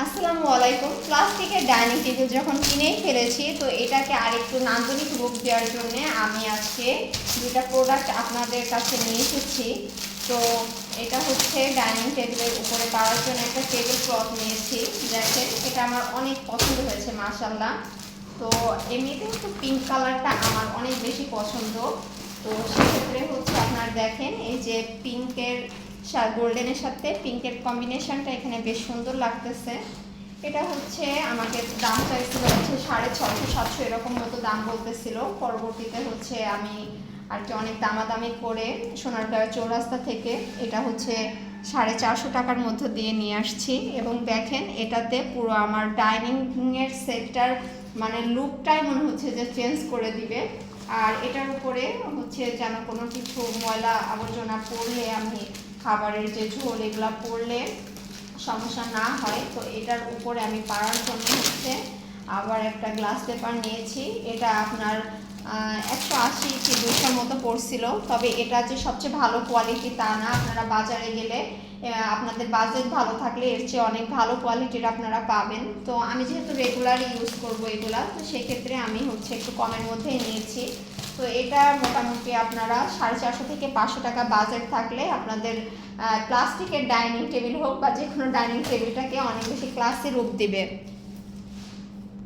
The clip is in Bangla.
আসসালামু আলাইকুম। প্লাস্টিকের ডাইনিং টেবিল যখন কিনেই ফেলেছি, তো এটাকে আরেকটু নান্দনিক রূপ দেওয়ার জন্য আমি আজকে দুটা প্রোডাক্ট আপনাদের কাছে নিয়ে এসেছি। তো এটা হচ্ছে ডাইনিং টেবিলের উপরে পাওয়ার জন্য একটা টেবিল ক্লথ নিয়েছি। দেখেন, এটা আমার অনেক পছন্দ হয়েছে মাশাআল্লাহ। তো এমনিতেও তো পিঙ্ক কালারটা আমার অনেক বেশি পছন্দ। তো সেক্ষেত্রে হচ্ছে আপনার দেখেন, এই যে পিঙ্কের গোল্ডেনের সাথে পিঙ্কের কম্বিনেশনটা এখানে বেশ সুন্দর লাগতেছে। এটা হচ্ছে আমাকে দাম চাইছিল হচ্ছে 650-700 এরকম মতো দাম বলতেছিল। পরবর্তীতে হচ্ছে আমি আর কি অনেক দামাদামি করে সোনারগাঁও চৌরাস্তা থেকে এটা হচ্ছে 450 টাকার মধ্যে দিয়ে নিয়ে আসছি। এবং দেখেন, এটাতে পুরো আমার ডাইনিংয়ের সেটটার মানে লুকটাই মনে হচ্ছে যে চেঞ্জ করে দিবে। আর এটার উপরে হচ্ছে যেন কোনো কিছু ময়লা আবর্জনা পড়লে, আমি খাবারের যে ঝোল এগুলো পড়লে সমস্যা না হয়। তো এটার উপরে আমি পাড়ার জন্য হচ্ছে আবার একটা গ্লাস পেপার নিয়েছি। এটা আপনার 180 কি 200 মতো পড়ছিল। তবে এটা যে সবচেয়ে ভালো কোয়ালিটি তা না, আপনারা বাজারে গেলে আপনাদের বাজেট ভালো থাকলে এর চেয়ে অনেক ভালো কোয়ালিটির আপনারা পাবেন। তো আমি যেহেতু রেগুলার ইউজ করব এগুলা, তো সেক্ষেত্রে আমি হচ্ছে একটু কমের মধ্যেই নিয়েছি। তো এটা মোটামুটি আপনারা 450 থেকে 500 টাকা বাজেট থাকলে আপনাদের প্লাস্টিকের ডাইনিং টেবিল হোক বা যে কোনো ডাইনিং টেবিলটাকে অনেক বেশি ক্লাসি রূপ দিবে।